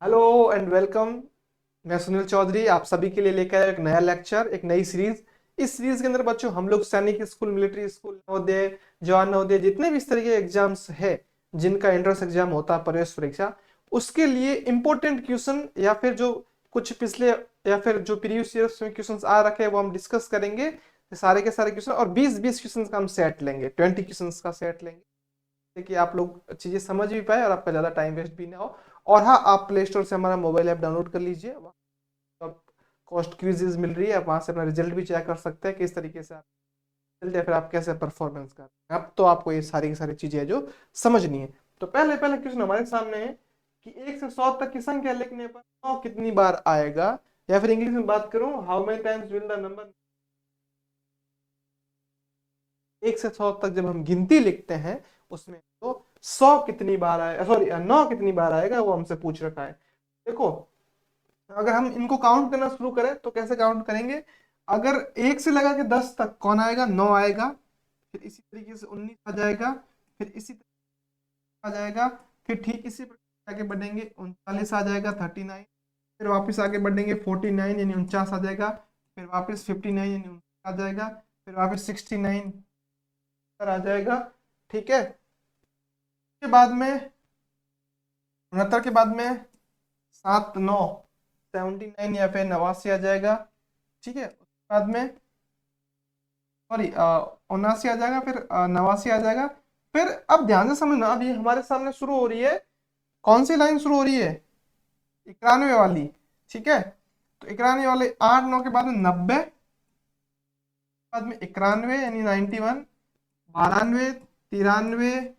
Hello and welcome. मैं सुनील चौधरी आप सभी के लिए लेकर आया एक नया लेक्चर, एक नई सीरीज। इस सीरीज के अंदर बच्चों हम लोग सैनिक स्कूल, मिलिट्री स्कूल, नवोदय, जवान नवोदय, जितने भी इस तरह के एग्जाम्स है जिनका एंट्रेंस एग्जाम होता है, प्रवेश परीक्षा, उसके लिए इंपॉर्टेंट क्वेश्चन या फिर जो कुछ पिछले या फिर जो प्रीवियस ईयर्स में क्वेश्चन आ रखे हैं वो हम डिस्कस करेंगे। सारे के सारे क्वेश्चन और 20-20 क्वेश्चन का हम सेट लेंगे, 20 क्वेश्चन का सेट लेंगे कि आप लोग चीजें समझ भी पाए और आपका ज्यादा टाइम वेस्ट भी ना हो। और हाँ, आप प्ले स्टोर से हमारा मोबाइल ऐप डाउनलोड कर लीजिए। कॉस्ट क्विज़ेज मिल रही है, आप वहां से अपना रिजल्ट भी चेक कर सकते हैं किस तरीके से आप चलते हैं, फिर आप कैसे परफॉर्मेंस कर रहे हैं। अब तो आपको ये सारी की सारी चीजें है जो समझनी है। तो पहले पहले क्वेश्चन हमारे सामने है कि 1 से 100 तक की संख्या लिखने पर 9 कितनी बार आएगा, या फिर इंग्लिश में बात करूं, how many times will the number. 1 से 100 तक जब हम गिनती लिखते हैं उसमें तो 100 कितनी बार आएगा, सॉरी 9 कितनी बार आएगा वो हमसे पूछ रखा है। देखो, अगर हम इनको काउंट करना शुरू करें तो कैसे काउंट करेंगे। अगर 1 से लगा के 10 तक कौन आएगा, 9 आएगा। फिर इसी तरीके से 19 आ जाएगा। फिर इसी तरीके आ जाएगा। फिर ठीक इसी प्रकार आगे बढ़ेंगे, 39 आ जाएगा, 39। फिर वापस आगे बढ़ेंगे, 49 यानी 49 आ जाएगा। फिर वापस 59 यानी 49 आ जाएगा। फिर वापस 69 आ जाएगा। ठीक है। के बाद में 69 के बाद में 7 9 79 या फिर 89 आ जाएगा। ठीक है। उसके बाद में सॉरी 79 आ जाएगा, फिर 89 आ जाएगा। फिर अब ध्यान से समझना, अब ये हमारे सामने शुरू हो रही है, कौन सी लाइन शुरू हो रही है, 91 वाली। ठीक है। तो 91 वाले 8 9 के बाद में 90, बाद में 91 यानी 91, 92, 93,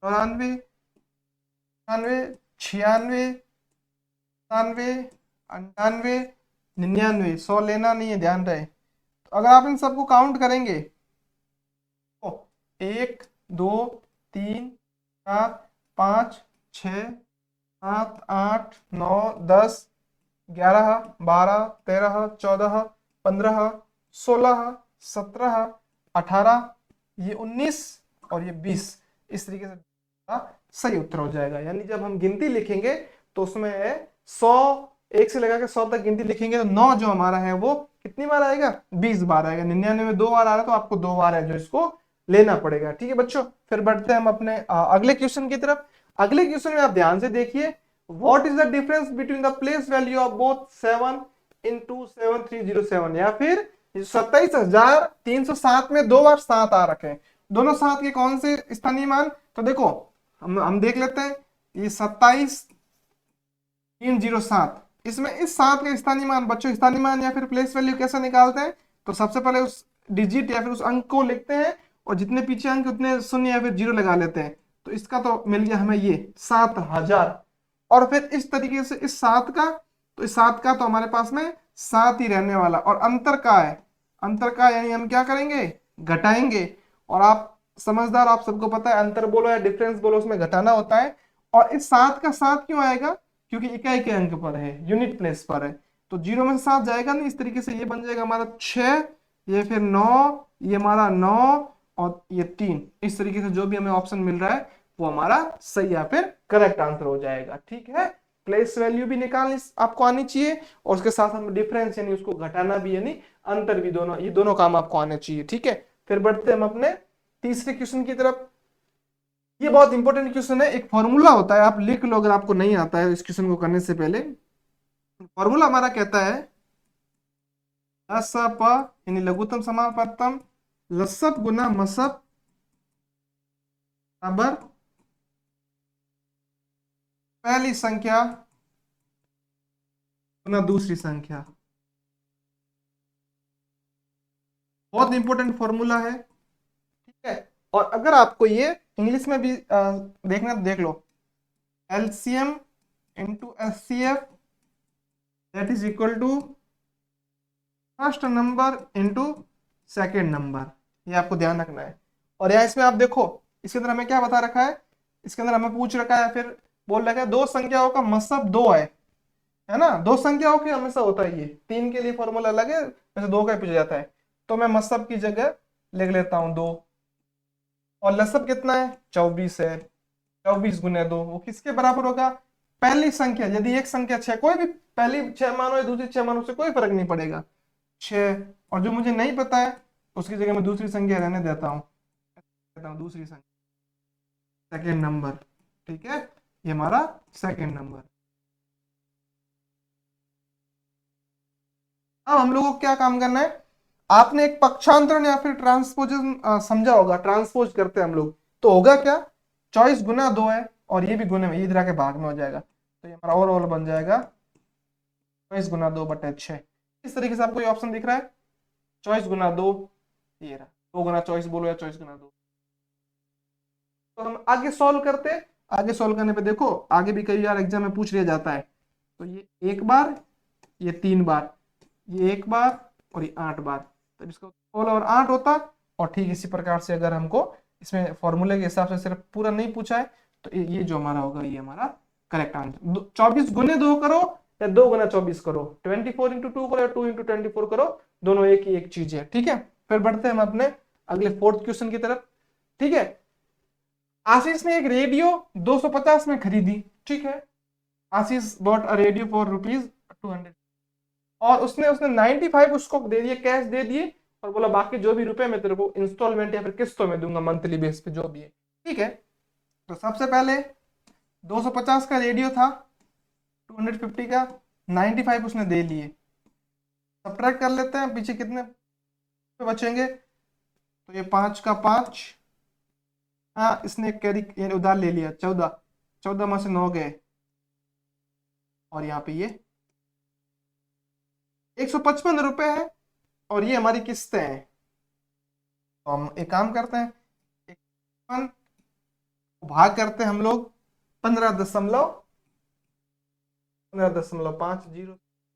94, 96, 97, 98, 99। 100 लेना नहीं है, ध्यान रहे। तो अगर आप इन सबको काउंट करेंगे तो 1 2 3 4 5 6 7 8 9 10 11 12 13 14 15 16 17 ये 19 और ये 20। इस तरीके से सही उत्तर हो जाएगा। यानी जब हम गिनती लिखेंगे तो उसमें 100, 1 से लगा के 100 तक गिनती लिखेंगे तो 9 जो हमारा है वो कितनी बार आएगा, 20 बार आएगा। 99 में 2 बार आ रहा है तो आपको 2 बार है जो इसको लेना पड़ेगा। ठीक है बच्चों, फिर बढ़ते हैं हम अपने अगले क्वेश्चन की तरफ। अगले क्वेश्चन में आप ध्यान से देखिए, what is the difference between the place value of both 7 into 7307, या फिर 27,307 में 2 बार 7 आ रखे हैं। दोनों 7 के कौन से स्थानीय मान, तो देखो हम देख लेते हैं। ये 27,307, इसमें इस 7 का स्थानीय मान, बच्चों स्थानीय मान या फिर प्लेस वैल्यू कैसे निकालते हैं, तो सबसे पहले उस डिजिट या फिर उस अंक को लिखते हैं और जितने पीछे अंक उतने शून्य या फिर जीरो लगा लेते हैं। तो इसका तो मिल गया हमें ये 7,000। और फिर इस तरीके से इस 7 का, तो इस 7 का तो हमारे पास में 7 ही रहने वाला, और अंतर का है, अंतर का यानी हम क्या करेंगे, घटाएंगे। और आप समझदार, आप सबको पता है अंतर बोलो या डिफरेंस बोलो उसमें घटाना होता है। और इस 7 का 7 क्यों आएगा, क्योंकि इकाई के अंक पर है, यूनिट प्लेस पर है। तो 0 में से 7 जाएगा नहीं, इस तरीके से ये बन जाएगा हमारा 6, ये फिर 9, ये हमारा 9, और ये 3। इस तरीके से जो भी हमें ऑप्शन मिल रहा है वो हमारा सही या फिर करेक्ट आंसर हो जाएगा। ठीक है। प्लेस वैल्यू भी निकालनी आपको आनी चाहिए, और उसके साथ हम डिफरेंस यानी उसको घटाना भी, यानी अंतर भी, दोनों ये दोनों काम आपको आने चाहिए। ठीक है। फिर बढ़ते हम अपने तीसरे क्वेश्चन की तरफ। ये बहुत इंपॉर्टेंट क्वेश्चन है, एक फॉर्मूला होता है, आप लिख लो अगर आपको नहीं आता है इस क्वेश्चन को करने से पहले। फॉर्मूला हमारा कहता है लसप यानी लघुत्तम समापत्तम, लसप गुना मसप बराबर पहली संख्या गुना दूसरी संख्या। बहुत इंपॉर्टेंट फॉर्मूला है। ठीक है। और अगर आपको ये इंग्लिश में भी देखना तो देख लो, LCM into HCF that is equal to first number into second number. ये आपको ध्यान रखना है। और यहाँ इसमें आप देखो, इसके अंदर हमें क्या बता रखा है, इसके अंदर हमें पूछ रखा है, फिर बोल रखा है दो संख्याओं का मसब 2 है ना। दो संख्याओं के हमेशा होता है, ये 3 के लिए फॉर्मूला अलग है, वैसे 2 का पूछा जाता है। तो मैं मसब की जगह लिख लेता हूं 2, और लसब कितना है, 24 है। 24 गुने 2 वो किसके बराबर होगा? पहली संख्या, यदि एक संख्या 6, कोई भी पहली 6 मानो या दूसरी 6 मानो, से कोई फर्क नहीं पड़ेगा, 6। और जो मुझे नहीं पता है उसकी जगह मैं दूसरी संख्या रहने देता हूँ, दूसरी संख्या, सेकेंड नंबर। ठीक है, ये हमारा सेकेंड नंबर। अब हम लोगों को क्या काम करना है? आपने एक पक्षांतरण या फिर ट्रांसपोजन समझा होगा, ट्रांसपोज करते हैं हम लोग, तो होगा क्या? 24 गुना 2 है और ये भी गुने में, इधर के भाग में हो जाएगा, तो ये हमारा ओवरऑल बन जाएगा 24 गुना 2/6। इस तरीके से आपको ये ऑप्शन दिख रहा है, 24 गुना 2, ये रहा, 2 गुना 24 बोलो या 24 गुना 2। तो हम आगे सॉल्व करते हैं। आगे सॉल्व करने पे देखो, आगे भी कई बार एग्जाम में पूछ लिया जाता है, तो ये एक बार, ये 3 बार, ये एक बार और ये 8 बार, तब इसका सोलह और 8 होता। और ठीक इसी प्रकार से अगर हमको इसमें फॉर्मूले के हिसाब से सिर्फ पूरा नहीं पूछा है, तो ये जो हमारा होगा ये हमारा करेक्ट आंसर। 24 गुने 2 करो या 2 गुना 24 करो, 24 × 2 करो या 2 × 24 करो, दोनों एक ही एक चीज है। ठीक है, फिर बढ़ते हैं हम अपने अगले फोर्थ क्वेश्चन की तरफ। ठीक है, आशीष ने एक रेडियो 250 में खरीदी। ठीक है, आशीष बॉट अ रेडियो फॉर ₹200, और उसने उसने 95 उसको दे दिए, कैश दे दिए, और बोला बाकी जो भी रुपए मैं तेरे को इंस्टॉलमेंट या फिर किस्तों में दूंगा, मंथली बेस पे जो भी है। ठीक है, तो सबसे पहले 250 का रेडियो था, 250 का, 95 उसने दे लिए। सब्ट्रैक्ट कर लेते हैं, पीछे कितने बचेंगे, तो ये 5 का 5, हाँ इसने कैरी उधार ले लिया, 14, 14 में से 9 गए, और यहाँ पे ये 155 रुपए है, और ये हमारी किस्तें हैं। तो हम एक काम करते हैं, 155 भाग करते हैं हम लोग 15.50।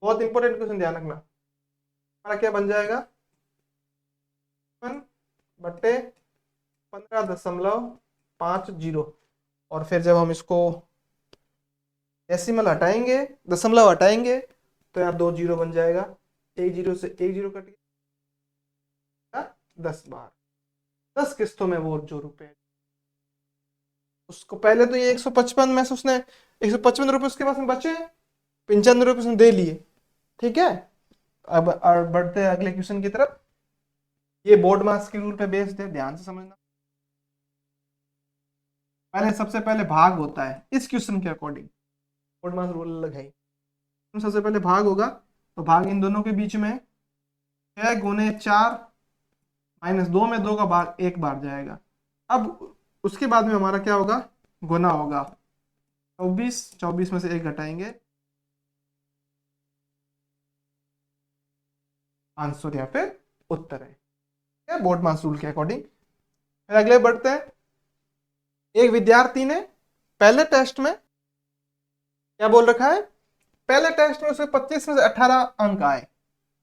बहुत इंपॉर्टेंट क्वेश्चन, ध्यान रखना। हमारा क्या बन जाएगा, 15.50, और फिर जब हम इसको डेसिमल हटाएंगे, दशमलव हटाएंगे, तो यहाँ 2 जीरो बन जाएगा, एक जीरो से एक जीरो कट गया, 10 बार, 10 किस्तों में वो जो रुपए, उसको पहले तो ये 155 में से उसने 155 रुपए उसके पास में बचे, 95 रुपए उसने दे लिए। ठीक है, अब बढ़ते हैं अगले क्वेश्चन की तरफ। ये बोर्ड मास के रूल पे बेस्ड है, ध्यान से समझना। पहले सबसे पहले भाग होता है इस क्वेश्चन के अकॉर्डिंग, बोर्ड मास रूल अलग है। सबसे पहले भाग होगा, तो भाग इन दोनों के बीच में 6 गुने 4 माइनस 2 में 2 का भाग एक बार जाएगा। अब उसके बाद में हमारा क्या होगा, गुना होगा, 24, 24 में से एक घटाएंगे, आंसर या फिर उत्तर है बोर्ड मास रूल के अकॉर्डिंग। फिर अगले बढ़ते हैं। एक विद्यार्थी ने पहले टेस्ट में क्या बोल रखा है, पहले टेस्ट में उसके 25 में से 18 अंक आए,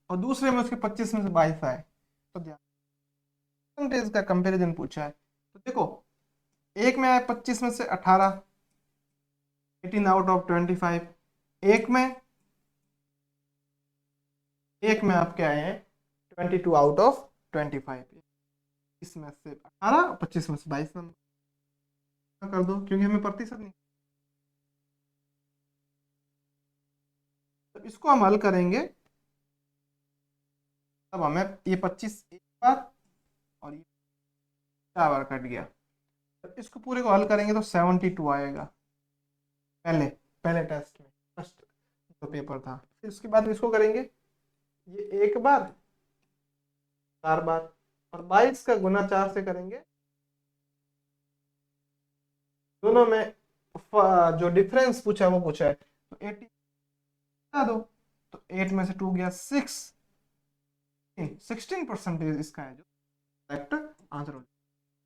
और दूसरे में उसके 25 में से 22 आए। तो परसेंटेज का कंपैरिजन पूछा है, तो देखो एक में आए 25 में से 18, 18 आउट ऑफ 25, एक में आपके आए हैं 22 आउट ऑफ 25, इसमें से 18, 25 में से 22 नंबर कर दो, क्योंकि हमें प्रतिशत नहीं। तो इसको हम हल करेंगे, तब हमें ये 25 एक बार और ये 4 बार कट गया। तो इसको पूरे को हल करेंगे तो 72 आएगा, पहले पहले टेस्ट में, फर्स्ट जो पेपर था। फिर उसके बाद इसको करेंगे, ये एक बार, 4 बार, और 22 का गुना 4 से करेंगे, दोनों में जो डिफरेंस पूछा है वो पूछा है, तो 80 बता दो, तो 8 में से 2 गया 6, 16% इसका है जो करेक्ट आंसर हो।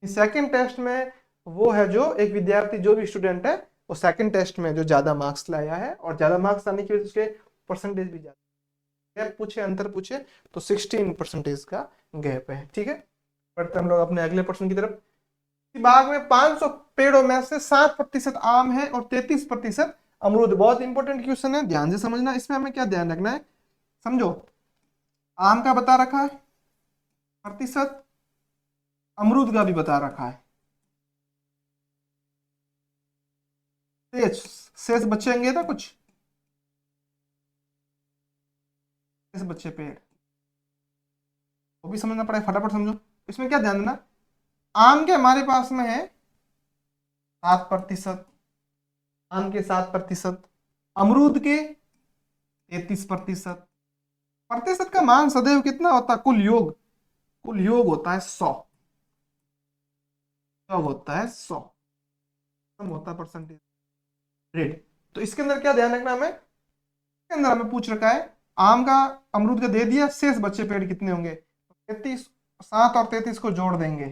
सेकंड टेस्ट में वो है जो एक विद्यार्थी, जो भी स्टूडेंट है, वो सेकंड टेस्ट में जो ज्यादा मार्क्स लाया है, और ज्यादा मार्क्स आने की वजह से उसके परसेंटेज भी ज्यादा गैप पूछे, अंतर पूछे, तो 16% का गैप है। ठीक है, बढ़ते हम लोग अपने अगले प्रश्न की तरफ। बाग में 500 पेड़ों में से 7% आम है और 33% अमरूद। बहुत इंपॉर्टेंट क्वेश्चन है, ध्यान से समझना। इसमें हमें क्या ध्यान रखना है, समझो, आम का बता रखा है प्रतिशत, अमरूद का भी बता रखा है। शेष शेष बचेंगे ना कुछ, शेष बच्चे पेड़, वो भी समझना पड़ेगा, फटाफट समझो। इसमें क्या ध्यान देना, आम के हमारे पास में है 7%, आम के 7%, अमरूद के 33%। प्रतिशत का मान सदैव कितना होता है, कुल योग, कुल योग होता है 100, योग होता है 100, कम होता है परसेंटेज रेट। तो इसके अंदर क्या ध्यान रखना हमें, इसके अंदर हमें पूछ रखा है आम का, अमरूद का दे दिया, शेष बच्चे पेड़ कितने होंगे, 33, 7 और 33 को जोड़ देंगे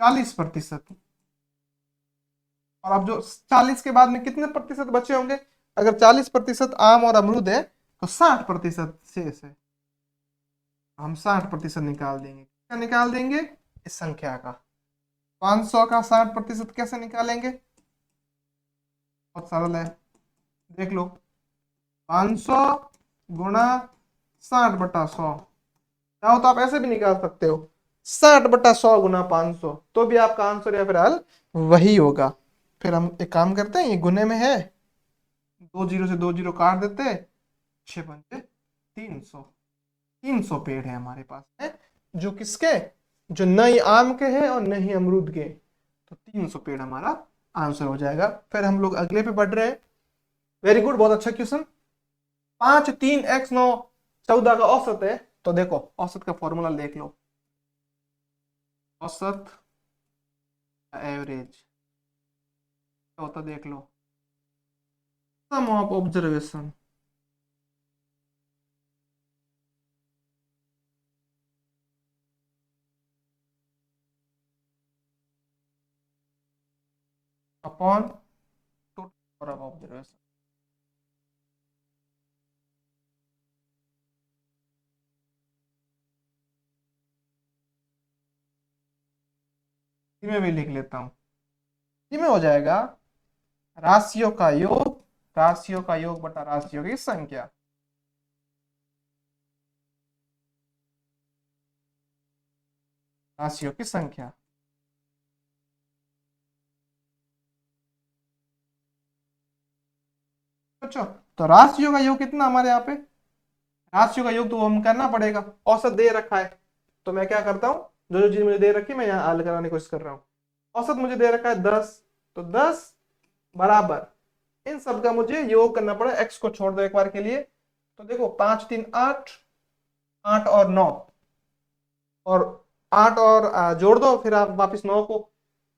40%। और अब जो 40 के बाद में कितने प्रतिशत बचे होंगे, अगर 40% आम और अमरूद है तो 60% शेष है, हम 60% निकाल देंगे। क्या निकाल देंगे, इस संख्या का। 500 का 60% कैसे निकालेंगे, बहुत सरल है, देख लो, 500 गुणा 60/100, चाहो तो आप ऐसे भी निकाल सकते हो, 60/100 गुना 500, तो भी आपका आंसर या फिर हल वही होगा। फिर हम एक काम करते हैं, ये गुने में है, 2 जीरो से 2 जीरो काट देते, 6×5 300, 300 पेड़ है हमारे पास है, जो किसके, जो न ही आम के हैं और न ही अमरूद के, तो 300 पेड़ हमारा आंसर हो जाएगा। फिर हम लोग अगले पे बढ़ रहे हैं। वेरी गुड, बहुत अच्छा क्वेश्चन। 5 3 x 9 14 का औसत है, तो देखो औसत का फॉर्मूला देख लो, औसत एवरेज क्या होता देख लो, sum of observation, upon total of observation. में भी लिख लेता हूं, में हो जाएगा राशियों का योग, राशियों का योग बटा राशियों की संख्या, राशियों की संख्या। अच्छा, तो राशियों का योग कितना हमारे यहाँ पे, राशियों का योग तो हम करना पड़ेगा, औसत दे रखा है, तो मैं क्या करता हूँ, जो जो चीज मुझे दे रखी है मैं यहाँ हल कराने की कोशिश कर रहा हूँ। औसत मुझे दे रखा है 10, तो 10 बराबर इन सब का मुझे योग करना पड़ेगा, एक्स को छोड़ दो एक बार के लिए, तो देखो 5 3 8, 8 और 9, और 8 और जोड़ दो फिर आप वापिस 9 को,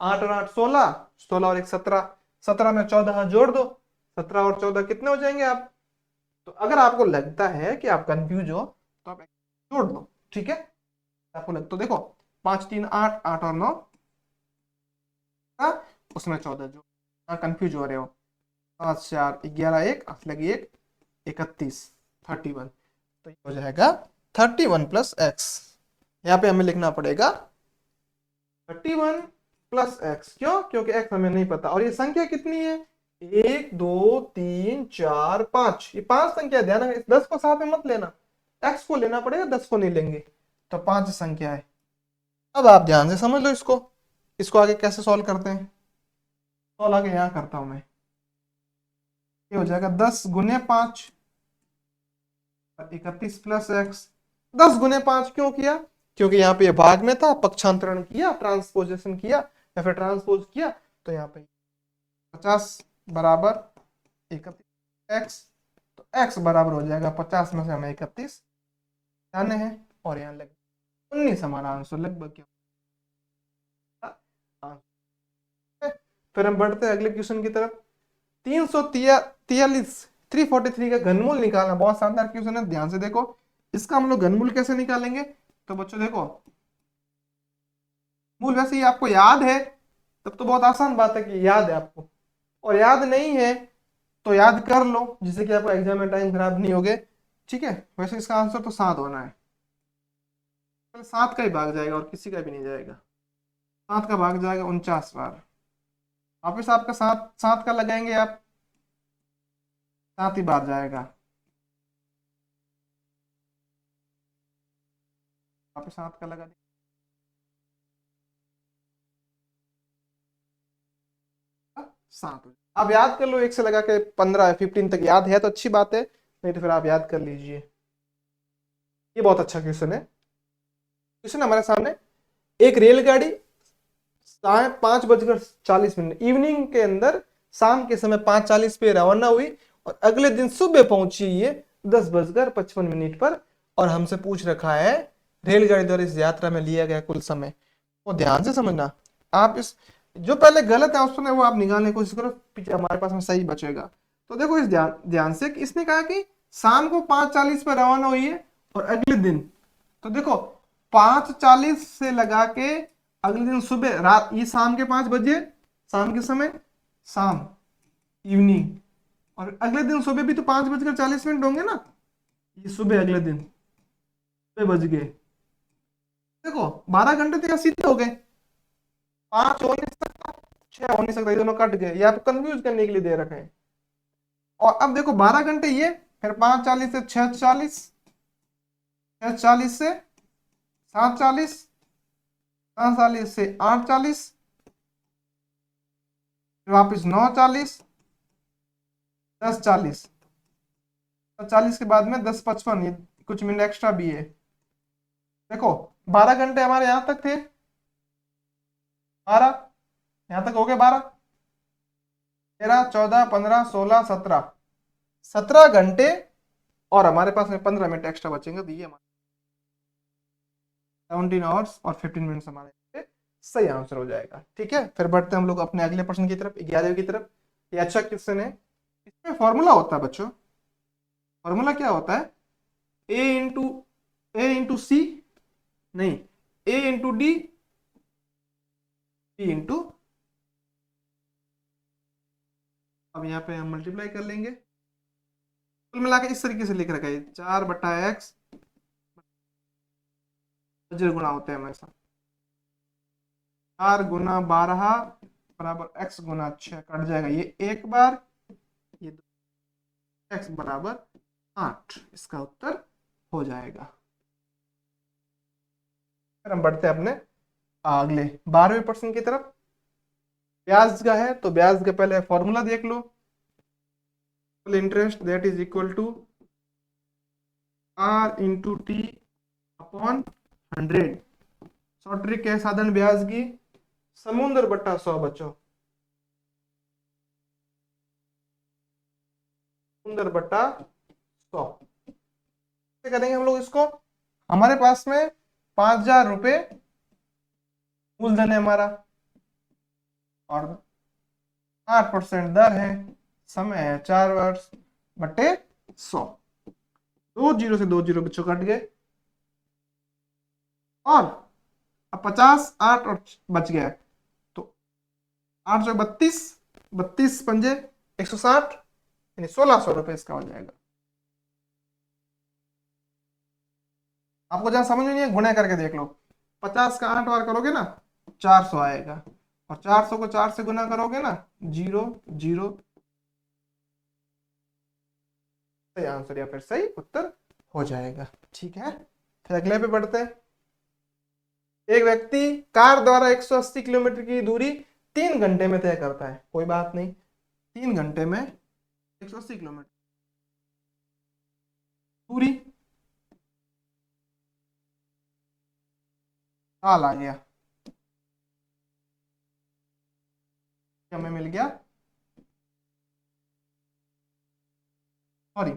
8 और 8 16, 16 और 1 17, 17 में 14 जोड़ दो, 17 और 14 कितने हो जाएंगे आप। तो अगर आपको लगता है कि आप कंफ्यूज हो तो आप जोड़ दो, ठीक है, आपको लग तो देखो 5 3 8, 8 और 9, उसमें 14 जो, कंफ्यूज हो रहे हो, 5 4 11 1 8 लगी 1 31, 31, तो ये हो जाएगा 31 प्लस एक्स, यहाँ पे हमें लिखना पड़ेगा 31 प्लस एक्स, क्यों, क्योंकि एक्स हमें नहीं पता, और ये संख्या कितनी है, 1 2 3 4 5, ये 5 संख्या, ध्यान रखना, इस 10 को साथ में मत लेना, एक्स को लेना पड़ेगा, 10 को नहीं लेंगे, तो 5 संख्या है। अब आप ध्यान से समझ लो इसको, इसको आगे कैसे सॉल्व करते हैं, सॉल्व आगे यहाँ करता हूं मैं, ये हो जाएगा 10 गुने 5 31 प्लस एक्स। 10 गुने 5 क्यों किया, क्योंकि यहाँ पे ये भाग में था, पक्षांतरण किया, ट्रांसपोजिशन किया या फिर ट्रांसपोज किया, तो यहाँ पे 50 बराबर 31 एक्स, तो एक्स बराबर हो जाएगा 50 में से हमें 31 जाने हैं, और यहाँ लग 19 हमारा आंसर लगभग क्या, फिर हम बढ़ते हैं अगले क्वेश्चन की तरफ। 343 343 का घनमूल निकालना, बहुत शानदार क्वेश्चन है, ध्यान से देखो, इसका हम लोग घनमूल कैसे निकालेंगे, तो बच्चों देखो, मूल वैसे ही आपको याद है तब तो बहुत आसान बात है कि याद है आपको, और याद नहीं है तो याद कर लो, जिससे कि आपको एग्जाम में टाइम खराब नहीं होगे, ठीक है। वैसे इसका आंसर तो 7 होना है, 7 का ही भाग जाएगा और किसी का भी नहीं जाएगा, 7 का भाग जाएगा 49 बार, वापिस आपका 7 7 का लगाएंगे आप, 7 ही बार जाएगा, वापिस 7 का लगा 7 आप याद कर लो, 1 से लगा के 15 15 तक याद है तो अच्छी बात है, नहीं तो फिर आप याद कर लीजिए। ये बहुत अच्छा क्वेश्चन है। क्वेश्चन हमारे सामने, एक रेलगाड़ी 5:40 इवनिंग के अंदर शाम के समय 5:40 पे रवाना हुई और अगले दिन सुबह पहुंची ये 10:55 पर, और हमसे पूछ रखा है रेलगाड़ी द्वारा इस यात्रा में लिया गया कुल समय। वो ध्यान से समझना, आप इस जो पहले गलत है ऑप्शन है वो आप निकालने की कोशिश करो, पीछे हमारे पास में सही बचेगा। तो देखो इस ध्यान ध्यान से कि इसने कहा कि शाम को 5:40 पर रवाना हुई है और अगले दिन, तो देखो 5:40 से लगा के अगले दिन सुबह, रात, ये शाम के 5 बजे, शाम के समय, शाम, इवनिंग, और अगले दिन सुबह भी तो 5:40 होंगे ना, ये सुबह अगले दिन 6 बज गए। देखो 12 घंटे तो यहाँ सीधे हो गए, 5 हो नहीं सकता, 6 हो नहीं सकता, ये दोनों कट गए, ये आपको कंफ्यूज करने के लिए दे रखे हैं। और अब देखो 12 घंटे ये, फिर 5:40 से 6:40, 6:40 से 7:40, 7:40 से 8:40, फिर वापिस 9:40, 10:40, 10:40 के बाद में 10:55, ये कुछ मिनट एक्स्ट्रा भी है। देखो 12 घंटे हमारे यहां तक थे, 12 यहां तक हो गए, 12, 13, 14, 15, 16, 17, 17 घंटे, और हमारे पास में 15 मिनट एक्स्ट्रा बचेंगे, तो ये हमारे 17 आवर्स और 15 मिनट्स हमारे सही आंसर हो जाएगा। ठीक है, फिर बढ़ते हैं हम लोग अपने अगले प्रश्न की तरफ, 11वें की तरफ। ये अच्छा क्वेश्चन है, इसमें फॉर्मूला होता है बच्चों। फॉर्मूला क्या होता है? ए इंटू सी, नहीं, A × D, B इंटू, अब यहाँ पे हम मल्टीप्लाई कर लेंगे, कुल मिला के इस तरीके से लिख रखा है 4/x, अजर गुणा होते हैं हमेशा, 4 × 12 बराबर x गुना 6, कट जाएगा ये एक बार, ये x बराबर 8, इसका उत्तर हो जाएगा। फिर हम बढ़ते हैं अपने अगले 12वें प्रश्न की तरफ। ब्याज का है, तो ब्याज का पहले फॉर्मूला देख लो, interest that is equal to R × T/100। Short trick है साधारण ब्याज की, समुद्र बट्टा 100 बच्चों, समुद्र बट्टा 100। कैसे करेंगे हम लोग इसको? हमारे पास में 5,000 रुपये मूलधन है हमारा, और 8% दर है, समय है 4 वर्ष, बटे 100, 2 जीरो से 2 जीरो बच्चों कट गए, और अब 50, 8 और बच गया, तो 832, 32 पंजे 160, यानी 1,600 रुपये इसका हो जाएगा। आपको जहां समझ में नहीं है गुणा करके देख लो, 50 का 8 बार करोगे ना 400 आएगा, और 400 को 4 से गुना करोगे ना 0 0, सही आंसर या फिर सही उत्तर हो जाएगा। ठीक है, फिर अगले पे बढ़ते हैं। एक व्यक्ति कार द्वारा 180 किलोमीटर की दूरी 3 घंटे में तय करता है, कोई बात नहीं, 3 घंटे में 180 किलोमीटर दूरी, साल आ गया, हमें मिल गया, सॉरी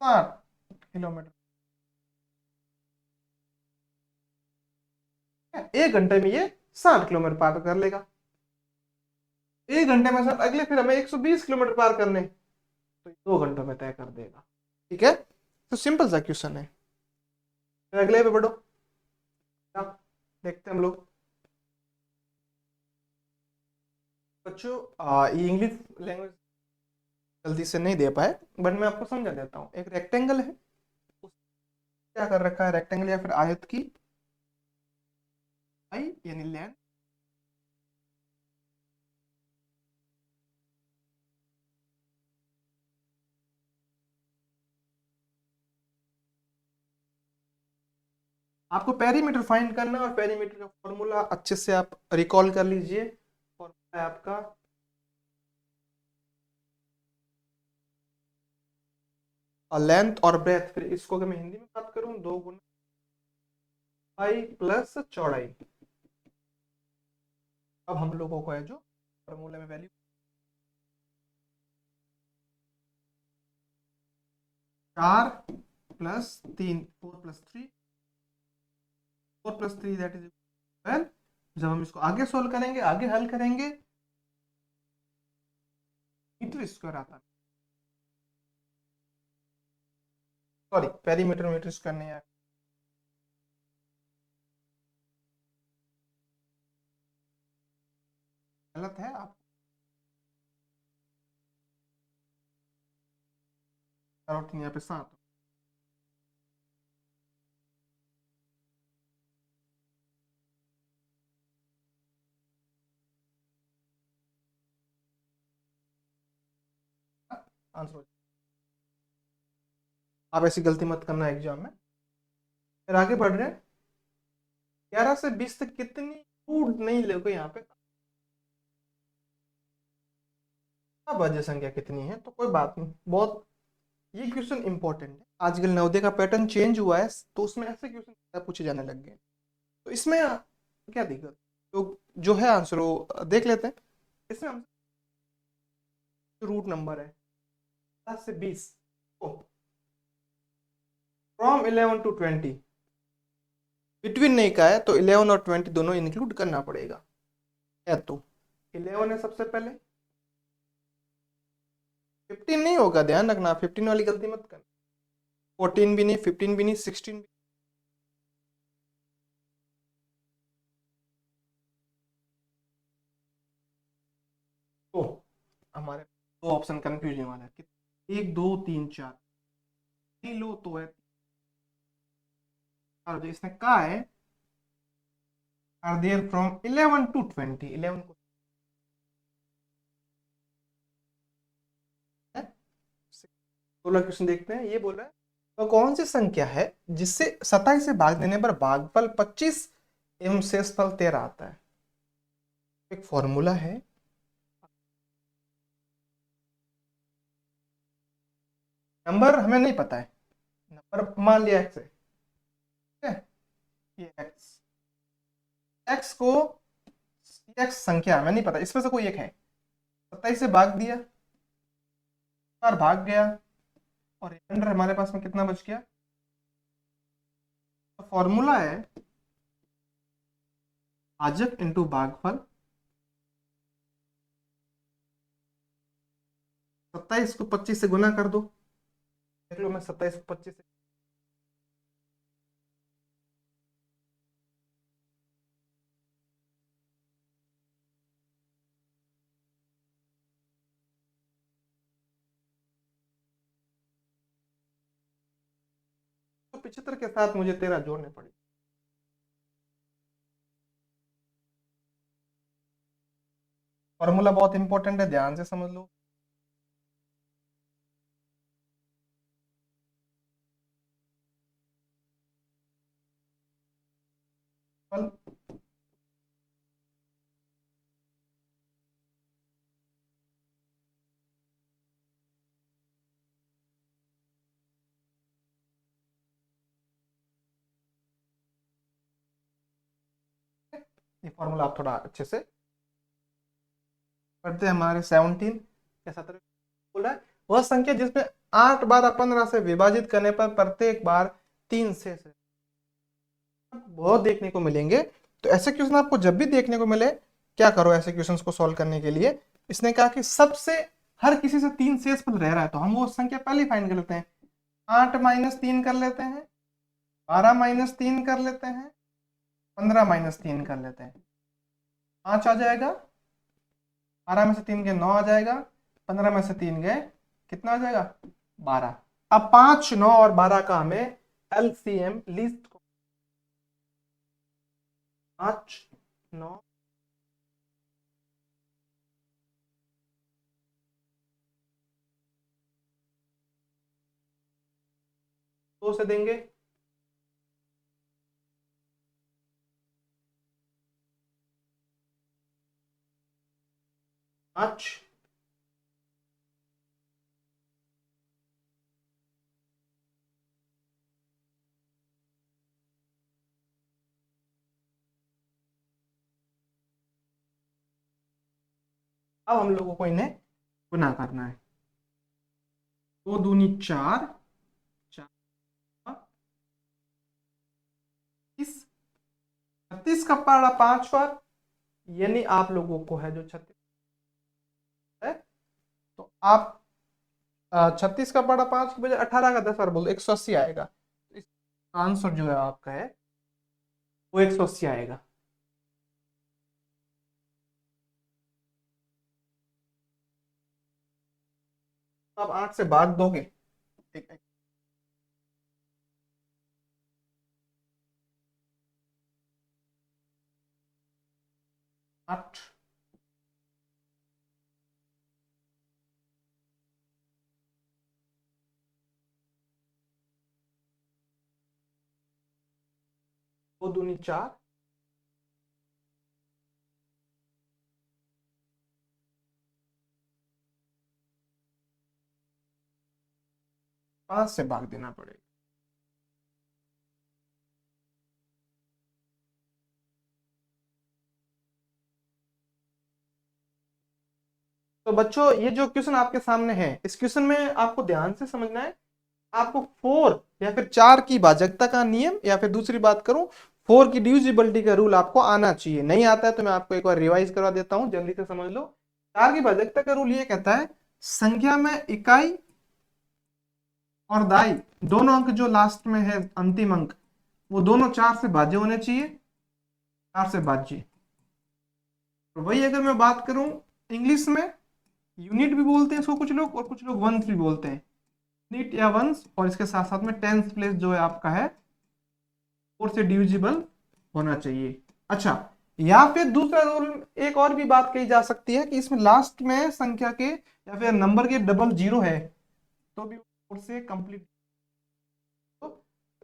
60 किलोमीटर। 1 घंटे में ये 60 किलोमीटर पार कर लेगा, 1 घंटे में सर, अगले फिर हमें 120 किलोमीटर पार करने, तो 2 घंटों में तय कर देगा। ठीक है, तो सिंपल सा क्वेश्चन है। फिर अगले पे बढ़ो, देखते हैं हम लोग बच्चों, ये इंग्लिश लैंग्वेज जल्दी से नहीं दे पाए, बट मैं आपको समझा देता हूँ। एक रेक्टेंगल है, क्या कर रखा है, रेक्टेंगल या फिर आयत की आई यानी लेंथ, आपको पेरीमीटर फाइंड करना है, और पेरीमीटर का फॉर्मूला अच्छे से आप रिकॉल कर लीजिए। फॉर्मूला है आपका लेंथ और ब्रेथ, फिर इसको अगर मैं हिंदी में बात करूं, 2 गुना लंबाई प्लस चौड़ाई। अब हम लोगों को है जो फॉर्मूले में value 4 plus 3, 4 plus 3 that is 12। जब हम इसको आगे सोल्व करेंगे, आगे हल करेंगे, मीटर स्क्वायर आता है, सॉरी पेरीमीटर मीटर स्क्वायर नहीं है, गलत है। आप यहाँ पे 7, आंसर। आप ऐसी गलती मत करना एग्जाम में। फिर आगे बढ़ रहे हैं, 11 से 20 तक कितनी रूट नहीं लोगे यहाँ पे, अब अजय संख्या कितनी है, तो कोई बात नहीं, बहुत ये क्वेश्चन इंपॉर्टेंट है। आजकल नवोदय का पैटर्न चेंज हुआ है, तो उसमें ऐसे क्वेश्चन पूछे जाने लग गए, तो इसमें क्या दिक्कत, तो जो है आंसर वो देख लेते हैं। इसमें हम रूट नंबर है 10 से 20, फ्रॉम 11 टू 20, बिटवीन नहीं का है, तो 11 और 20 दोनों इंक्लूड करना पड़ेगा। है तो 11 है सबसे पहले, 15 नहीं होगा, ध्यान रखना, 15 वाली गलती मत करना, 14 भी नहीं, 15 भी नहीं, 16 भी। तो हमारे दो ऑप्शन कंफ्यूजन वाला है, 1 2 3 4 नहीं लो तो है, और जो इसने कहा है आर देयर फ्रॉम 11 टू 20, 11 को है। 16 क्वेश्चन देखते हैं, ये बोल रहा है तो कौन सी संख्या है जिससे 27 से भाग देने पर भागफल 25 एवं शेषफल 13 आता है। एक फॉर्मूला है, नंबर हमें नहीं पता है, नंबर मान लिया एक्स है, ठीक है, ये एक्स, एक्स को, एक्स संख्या हमें नहीं पता, इसमें से कोई एक है, 27 से भाग दिया, बार भाग गया, और रिमाइंडर हमारे पास में कितना बच गया। तो फॉर्मूला है भाजक इंटू भागफल, 27 को 25 से गुना कर दो, देख लो मैं 27 को 25 से, तो 75 के साथ मुझे 13 जोड़ने पड़े। फॉर्मूला बहुत इंपॉर्टेंट है, ध्यान से समझ लो। फल ये फॉर्मूला आप थोड़ा अच्छे से पढ़ते हैं। हमारे 17 या 17 बोला है वह संख्या जिसमें 8 12 15 से विभाजित करने पर प्रत्येक बार 3 शेष है। बहुत देखने को मिलेंगे, तो ऐसे क्वेश्चन आपको जब भी देखने को मिले, क्या करो ऐसे क्वेश्चंस को सॉल्व करने के लिए, इसने कहा कि सबसे हर किसी से 3 शेषफल रह रहा है, तो हम वो संख्या पहले फाइंड कर लेते हैं, 8 - 3 कर लेते हैं, 12 - 3 कर लेते हैं, 15 - 3 कर लेते हैं, 5 आ जाएगा, 12 में से 3 गए 9 आ जाएगा, 15 में से 3 गए कितना आ जाएगा 12। अब 5 9 और 12 का हमें एलसीएम लिस्ट, 5 9 2 से देंगे, 5। अब हम लोगों को इन्हें गुना करना है। 2 दूनी 4, 4 30, 36 का पहाड़ा 5 बार, यानी आप लोगों को है जो 36 है, तो आप 36 का पहाड़ा 5 की बजाय 18 का 10 बार बोल दो, 180 आएगा। तो इसका आंसर जो है आपका है वो 180 आएगा। तो आप 8 से भाग दोगे, ठीक है, 8, 2 दूनी 4, 5 से भाग देना पड़ेगा। तो बच्चों ये जो क्वेश्चन आपके सामने है, इस क्वेश्चन में आपको ध्यान से समझना है। आपको 4 या फिर 4 की भाजकता का नियम, या फिर दूसरी बात करूं 4 की डिविजिबिलिटी का रूल आपको आना चाहिए। नहीं आता है तो मैं आपको एक बार रिवाइज करवा देता हूं, जल्दी से समझ लो। 4 की भाजकता का रूल ये कहता है संख्या में इकाई और दाई दोनों अंक जो लास्ट में है, अंतिम अंक, वो दोनों 4 से भाज्य होने चाहिए, 4 से भाज्य। तो वही अगर मैं बात करूं इंग्लिश में, यूनिट भी बोलते हैं इसको कुछ लोग, और कुछ लोग वंस भी बोलते हैं, यूनिट या वंस, और इसके साथ साथ में टेंथ प्लेस जो है आपका है 4 से डिविजिबल होना चाहिए। अच्छा, या फिर दूसरा रूल एक और भी बात कही जा सकती है कि इसमें लास्ट में संख्या के या फिर नंबर के डबल जीरो है तो भी 4 से कंप्लीट, तो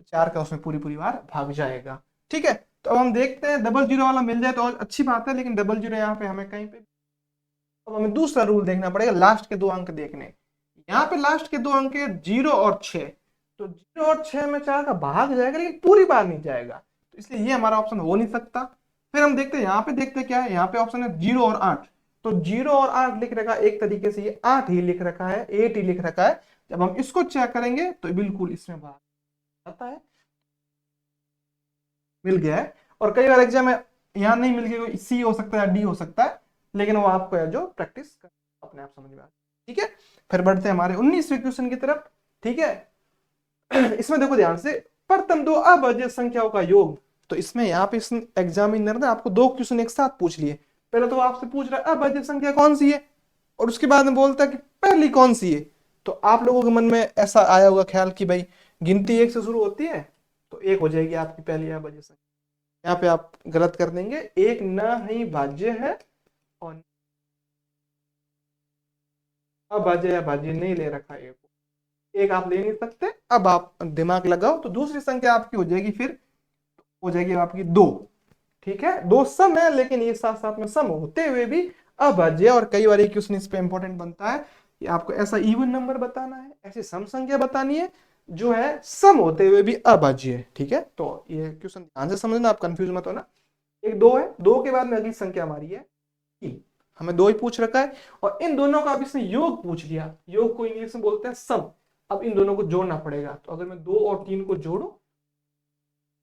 4 का उसमें पूरी पूरी बार भाग जाएगा। ठीक है, तो अब हम देखते हैं डबल जीरो वाला मिल जाए तो और अच्छी बात है, लेकिन डबल जीरो यहाँ पे हमें कहीं पे, अब हमें दूसरा रूल देखना पड़ेगा, लास्ट के 2 अंक देखने। यहाँ पे लास्ट के 2 अंक है 0 और 6, तो 0 और 6 में 4 का भाग जाएगा लेकिन पूरी बार नहीं जाएगा, तो इसलिए ये हमारा ऑप्शन हो नहीं सकता। फिर हम देखते हैं यहाँ पे, देखते क्या है, यहाँ पे ऑप्शन है 0 और 8, तो 0 और 8 लिख रखा है, एक तरीके से ये 8 ही लिख रखा है, 8 ही लिख रखा है। जब हम इसको चेक करेंगे तो बिल्कुल इसमें भाग आता है, मिल गया है। और कई बार एग्जाम में यहाँ नहीं मिल गया, सी हो सकता है, डी हो सकता है, लेकिन वो आपको है जो प्रैक्टिस कर अपने आप समझ में आ। ठीक है, फिर बढ़ते हैं हमारे 19वें क्वेश्चन की तरफ। ठीक है, इसमें देखो ध्यान से, प्रथम 2 अभाज्य संख्याओं का योग। तो इसमें यहाँ पे इस एग्जामिनर ने आपको 2 क्वेश्चन एक साथ पूछ लिए। पहले तो आपसे पूछ रहा है अभाज्य संख्या कौन सी है, और उसके बाद में बोलता है कि पहली कौन सी है। तो आप लोगों के मन में ऐसा आया होगा ख्याल कि भाई गिनती 1 से शुरू होती है, तो 1 हो जाएगी आपकी पहली अभाज्य संख्या। यहाँ पे आप गलत कर देंगे, 1 न ही भाज्य है और अभाज्य या भाज्य नहीं ले रखा है, एक आप ले नहीं सकते। अब आप दिमाग लगाओ तो दूसरी संख्या आपकी हो जाएगी, फिर हो जाएगी आपकी 2। ठीक है, 2 सम है, लेकिन ये साथ साथ में सम होते हुए भी अभाज्य। और कई बार क्वेश्चन इस पे इंपॉर्टेंट बनता है कि आपको ऐसा इवन नंबर बताना है, ऐसी सम संख्या बतानी है जो है सम होते हुए भी अभाज्य है। ठीक है, तो ये क्वेश्चन ध्यान से समझना, आप कंफ्यूज मत होना। एक 2 है, 2 के बाद में अगली संख्या हमारी है 3, हमें 2 ही पूछ रखा है, और इन दोनों का अब इसने योग पूछ लिया। योग को इंग्लिश में बोलते हैं सम। अब इन दोनों को जोड़ना पड़ेगा, तो अगर मैं 2 और 3 को जोड़ू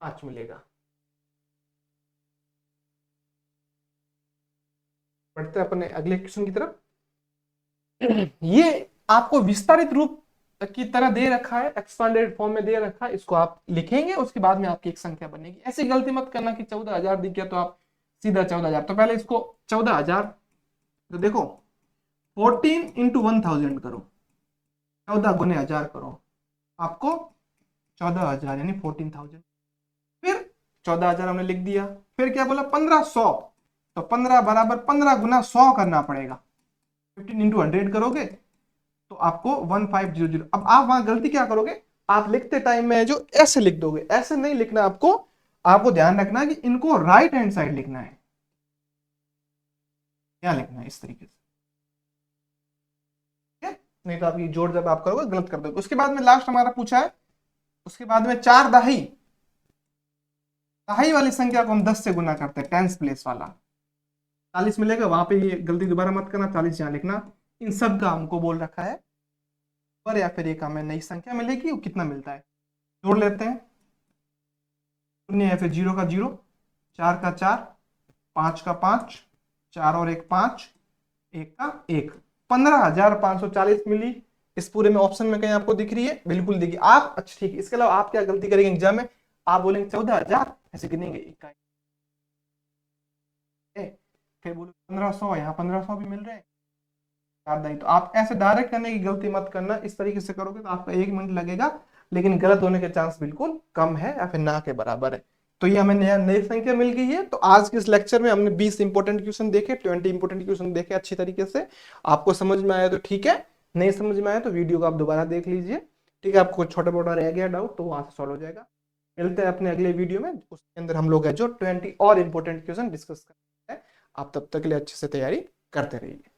5 मिलेगा। बढ़ते हैं अपने अगले क्वेश्चन की तरफ। ये आपको विस्तारित रूप की तरह दे रखा है, एक्सपांडेड फॉर्म में दे रखा है, इसको आप लिखेंगे, उसके बाद में आपकी एक संख्या बनेगी। ऐसी गलती मत करना कि 14,000 दिख गया तो आप सीधा 14,000, तो पहले इसको 14,000, तो देखो 14 इंटू 1,000 करो, 14 गुने 1000 करो, आपको 14,000 यानी 14,000। फिर 14,000 हमने लिख दिया, फिर क्या बोला 1500, तो 15 बराबर 15 गुना 100 करना पड़ेगा। 15 इंटू 100 करोगे तो आपको 1500। अब आप वहां गलती क्या करोगे, आप लिखते टाइम में जो ऐसे लिख दोगे, ऐसे नहीं लिखना आपको। आपको ध्यान रखना है कि इनको राइट हैंड साइड लिखना है, क्या लिखना है इस तरीके से। नहीं तो आप ये जोड़ जब आप करोगे गलत कर दोगे। उसके बाद में लास्ट हमारा पूछा है, उसके बाद में 4 दहाई, दहाई वाली संख्या को हम 10 से गुना करते हैं, टेंस प्लेस वाला 40 मिलेगा, वहां पे ये गलती दोबारा मत करना, 40 यहाँ लिखना। इन सब का हमको बोल रखा है और या फिर एक हमें नई संख्या मिलेगी, वो कितना मिलता है जोड़ लेते हैं। 0 या फिर 0 का 0, 4 का 4, 5 का 5, 4 और 1 5, 1 का 1, 15,540 मिली। इस पूरे में ऑप्शन में कहीं आपको दिख रही है? बिल्कुल दिखी आप। अच्छा ठीक है, इसके अलावा आप क्या गलती करेंगे एग्जाम में, आप बोलेंगे 14,000 ऐसे गिनेंगे, इक्का फिर बोलो 1500, यहाँ 1500 भी मिल रहे हैं। तो आप ऐसे डायरेक्ट करने की गलती मत करना, इस तरीके से करोगे तो आपका 1 मिनट लगेगा, लेकिन गलत होने के चांस बिल्कुल कम है या फिर ना के बराबर है। तो ये हमें नया नई संख्या मिल गई है। तो आज के इस लेक्चर में हमने 20 इंपॉर्टेंट क्वेश्चन देखे, 20 इंपॉर्टेंट क्वेश्चन देखे अच्छी तरीके से। आपको समझ में आया तो ठीक है, नहीं समझ में आया तो वीडियो को आप दोबारा देख लीजिए, ठीक है। आपको छोटा मोटा रह गया डाउट तो वहां से सॉल्व हो जाएगा। मिलते हैं अपने अगले वीडियो में, उसके अंदर हम लोग है जो 20 और इंपॉर्टेंट क्वेश्चन डिस्कस करते हैं। आप तब तक के लिए अच्छे से तैयारी करते रहिए।